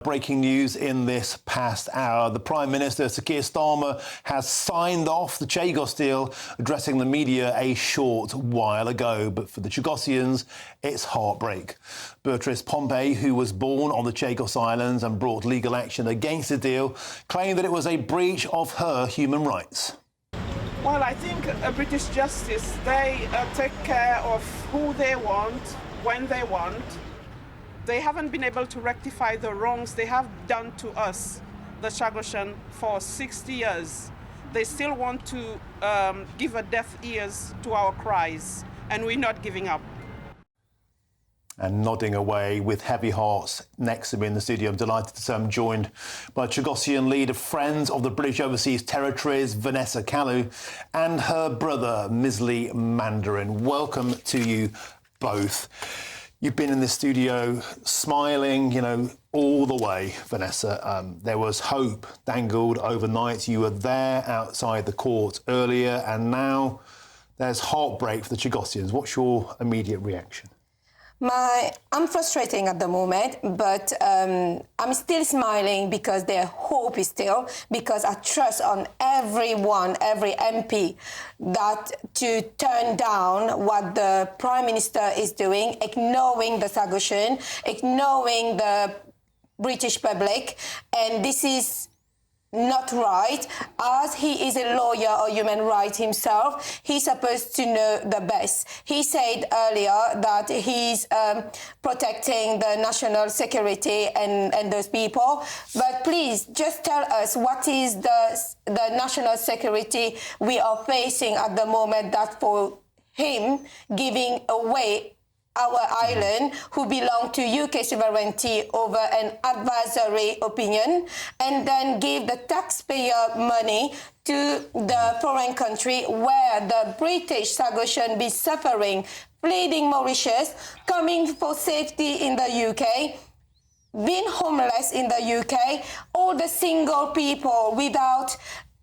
Breaking news in this past hour. The Prime Minister Keir Starmer has signed off the Chagos deal, addressing the media a short while ago. But for the Chagossians, it's heartbreak. Beatrice Pompey, who was born on the Chagos Islands and brought legal action against the deal, claimed that it was a breach of her human rights. Well, I think British justice, they take care of who they want, when they want. They haven't been able to rectify the wrongs they have done to us, the Chagossian, for 60 years. They still want to give a deaf ears to our cries, and we're not giving up. And nodding away with heavy hearts next to me in the studio, I'm delighted to say I'm joined by Chagossian leader, Friends of the British Overseas Territories, Vanessa Calou, and her brother, Misly Mandarin. Welcome to you both. You've been in this studio smiling, all the way, Vanessa. There was hope dangled overnight. You were there outside the court earlier, and now there's heartbreak for the Chagossians. What's your immediate reaction? I'm frustrating at the moment, but I'm still smiling because their hope is still, because I trust on everyone, every MP, that to turn down what the Prime Minister is doing, ignoring the Chagossian, ignoring the British public, and this is not right. As he is a lawyer or human rights himself, he's supposed to know the best. He said earlier that he's protecting the national security and those people. But please, just tell us what is the national security we are facing at the moment that for him giving away our island, who belong to UK sovereignty, over an advisory opinion, and then give the taxpayer money to the foreign country where the British Chagossian be suffering, fleeing Mauritius, coming for safety in the UK, being homeless in the UK, all the single people without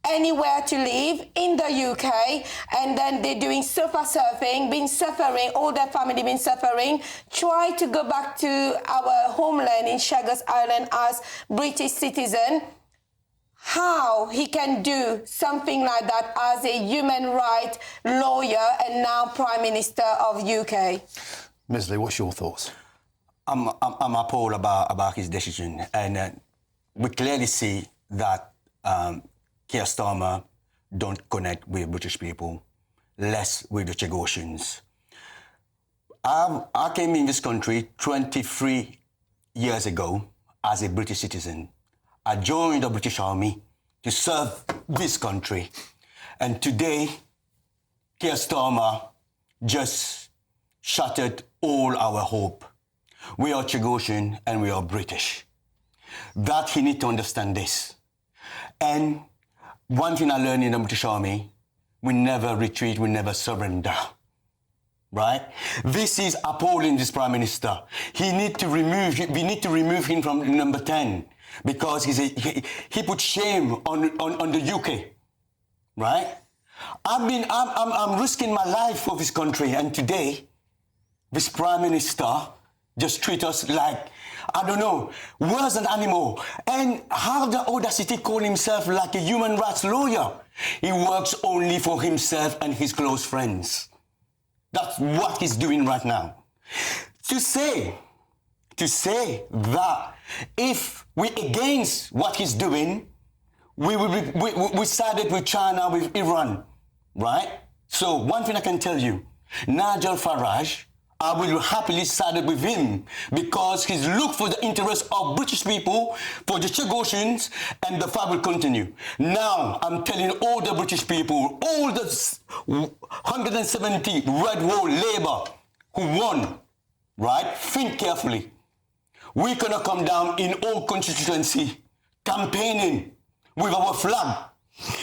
anywhere to live in the UK, and then they're doing sofa surfing, been suffering, all their family been suffering, try to go back to our homeland in Chagos Islands as British citizen. How he can do something like that as a human rights lawyer and now Prime Minister of UK? Misly, what's your thoughts? I'm appalled about his decision, and we clearly see that Keir Starmer don't connect with British people, less with the Chagossians. I came in this country 23 years ago as a British citizen. I joined the British Army to serve this country. And today, Keir Starmer just shattered all our hope. We are Chagossian and we are British. That he need to understand this. And one thing I learned in the British Army, we never retreat, we never surrender, right? This is appalling, this Prime Minister. We need to remove him from number 10 because he put shame on the UK, right? I'm risking my life for this country, and today, this Prime Minister just treat us like, I don't know, worse than animal. And have the audacity call himself like a human rights lawyer. He works only for himself and his close friends. That's what he's doing right now. To say that if we against what he's doing, we sided with China, with Iran, right? So one thing I can tell you, Nigel Farage, I will happily side with him because he's looked for the interests of British people, for the Chagossians, and the fight will continue. Now, I'm telling all the British people, all the 170 Red Wall Labour who won, right? Think carefully. We're going to come down in all constituency campaigning with our flag.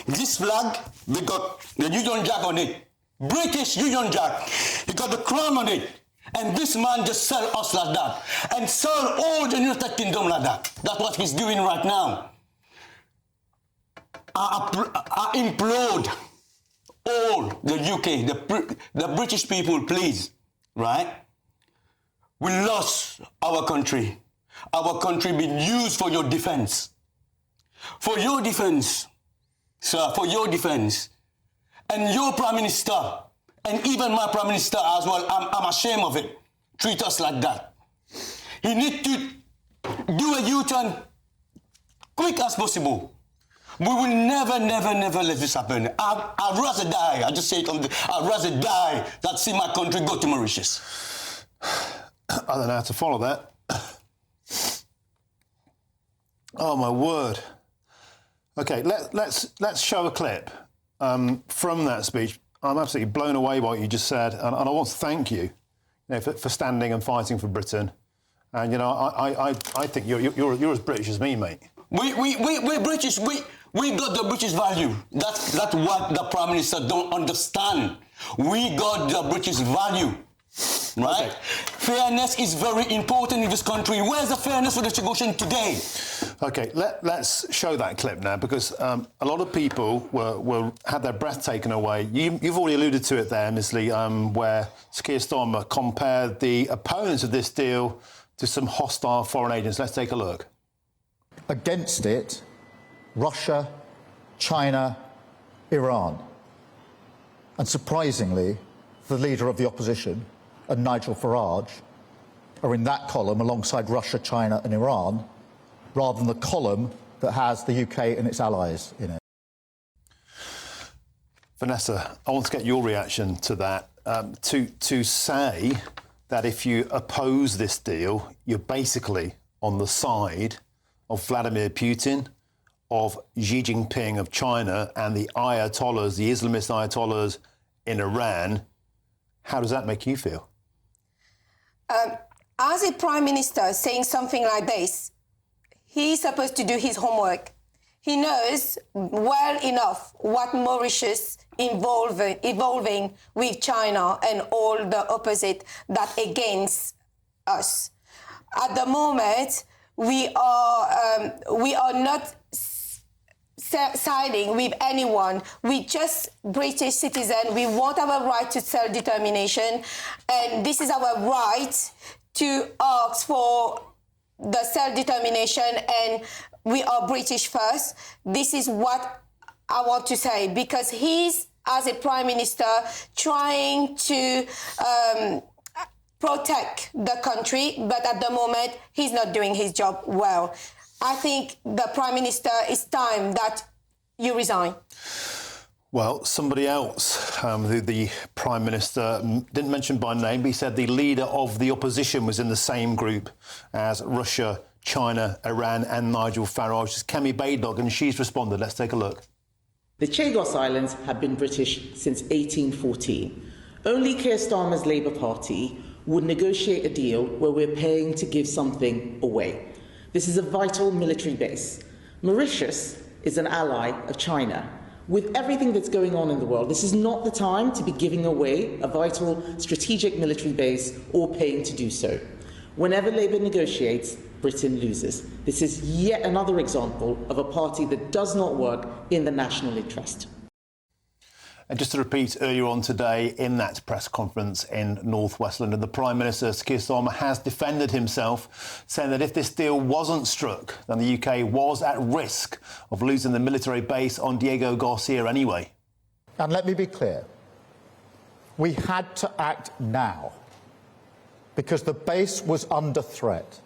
This flag, we got the Union Jack on it. British Union Jack. He got the crown on it. And this man just sell us like that. And sell all the United Kingdom like that. That's what he's doing right now. I implode all the UK, the British people, please, right? We lost our country. our country being used for your defense. For your defense, sir, for your defense. And your Prime Minister, and even my Prime Minister as well, I'm ashamed of it. Treat us like that. He needs to do a U-turn quick as possible. We will never, never, never let this happen. I'd rather die. I just say it I'd rather die than see my country go to Mauritius. I don't know how to follow that. Oh, my word. Okay, let's show a clip from that speech. I'm absolutely blown away by what you just said, and I want to thank you, for standing and fighting for Britain. And I think you're as British as me, mate. We're British. We got the British value. That's what the Prime Minister don't understand. We got the British value. Right? Okay. Fairness is very important in this country. Where's the fairness for the Chagossian today? Okay, let's show that clip now, because a lot of people had their breath taken away. You've already alluded to it there, Misly, where Keir Starmer compared the opponents of this deal to some hostile foreign agents. Let's take a look. Against it, Russia, China, Iran. And surprisingly, the leader of the opposition, and Nigel Farage, are in that column alongside Russia, China and Iran, rather than the column that has the UK and its allies in it. Vanessa, I want to get your reaction to that. To say that if you oppose this deal, you're basically on the side of Vladimir Putin, of Xi Jinping of China, and the Ayatollahs, the Islamist Ayatollahs in Iran. How does that make you feel? As a Prime Minister saying something like this, he's supposed to do his homework. He knows well enough what Mauritius evolving with China and all the opposite that against us. At the moment, we are not siding with anyone. We just British citizens. We want our right to self-determination, and this is our right to ask for the self-determination, and we are British first. This is what I want to say, because he's, as a Prime Minister, trying to protect the country, but at the moment, he's not doing his job well. I think the Prime Minister, it's time that you resign. Well, somebody else who the Prime Minister didn't mention by name, but he said the leader of the opposition was in the same group as Russia, China, Iran and Nigel Farage. It's Kemi Baydog, and she's responded. Let's take a look. The Chagos Islands have been British since 1814. Only Keir Starmer's Labour Party would negotiate a deal where we're paying to give something away. This is a vital military base. Mauritius is an ally of China. With everything that's going on in the world, this is not the time to be giving away a vital strategic military base or paying to do so. Whenever Labour negotiates, Britain loses. This is yet another example of a party that does not work in the national interest. And just to repeat, earlier on today in that press conference in North West London, the Prime Minister, Keir Starmer, has defended himself, saying that if this deal wasn't struck, then the UK was at risk of losing the military base on Diego Garcia anyway. And let me be clear, we had to act now because the base was under threat.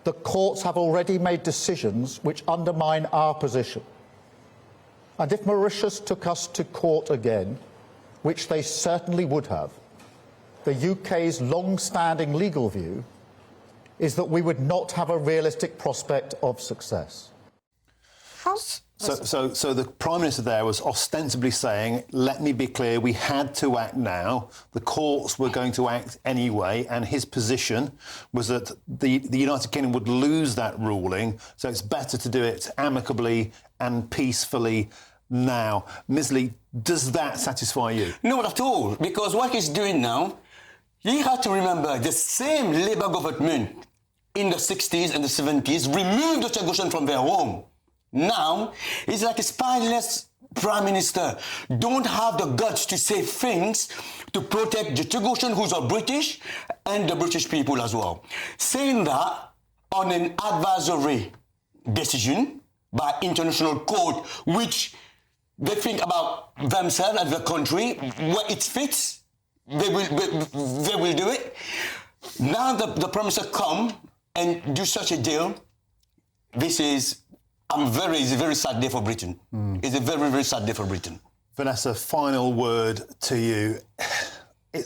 The courts have already made decisions which undermine our position. And if Mauritius took us to court again, which they certainly would have, the UK's long-standing legal view is that we would not have a realistic prospect of success. So the Prime Minister there was ostensibly saying, let me be clear, we had to act now. The courts were going to act anyway, and his position was that the United Kingdom would lose that ruling, so it's better to do it amicably and peacefully now. Misly, does that satisfy you? Not at all, because what he's doing now, you have to remember the same Labour government in the 60s and the 70s removed the Chagossian from their home. Now, it's like a spineless Prime Minister don't have the guts to say things to protect the Chagossian who are British and the British people as well. Saying that on an advisory decision by international court, which they think about themselves as the country, where it fits, they will do it. Now the Prime Minister come and do such a deal. This is, it's a very sad day for Britain. It's a very, very sad day for Britain. Vanessa, final word to you.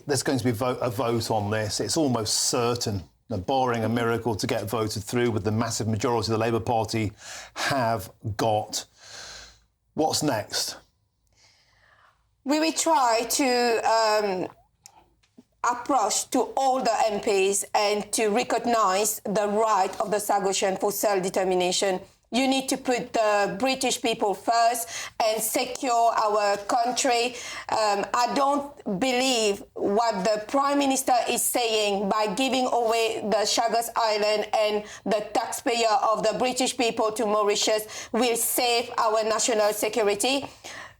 There's going to be a vote on this. It's almost certain, barring a miracle, to get voted through with the massive majority the Labour Party have got. What's next? We will try to approach to all the MPs and to recognise the right of the Chagossian for self-determination. You need to put the British people first and secure our country. I don't believe what the Prime Minister is saying by giving away the Chagos Islands and the taxpayer of the British people to Mauritius will save our national security.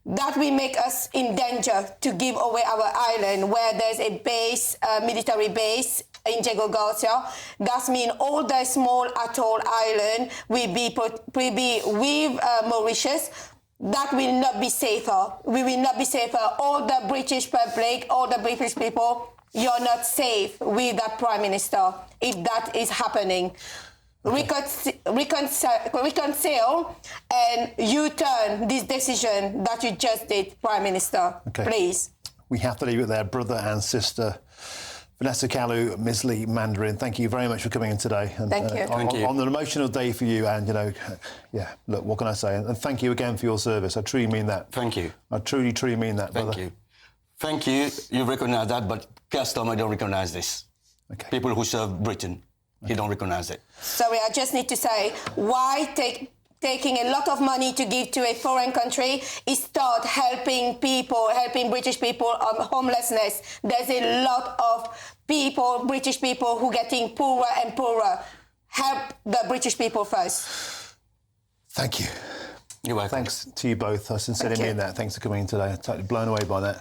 That will make us in danger to give away our island where there's a base, military base in Chagossian. That means all the small atoll island will be with Mauritius. That will not be safer. We will not be safer. All the British public, all the British people, you're not safe with that Prime Minister if that is happening. Reconcile and U-turn this decision that you just did, Prime Minister. Okay. Please. We have to leave it there. Brother and sister Vanessa Calou, Misly Mandarin, thank you very much for coming in today. And, thank you. Thank you. On an emotional day for you, and, look, what can I say? And thank you again for your service. I truly mean that. Thank you. I truly, truly mean that, brother. Thank you. Thank you. You recognise that, but Keir Starmer don't recognise this. Okay. People who serve Britain, he don't recognise it. Sorry, I just need to say, why taking a lot of money to give to a foreign country is start helping people, helping British people on homelessness. There's a lot of people, British people, who are getting poorer and poorer. Help the British people first. Thank you. You're welcome. Thanks to you both. I sincerely mean that. Thanks for coming in today. I'm totally blown away by that.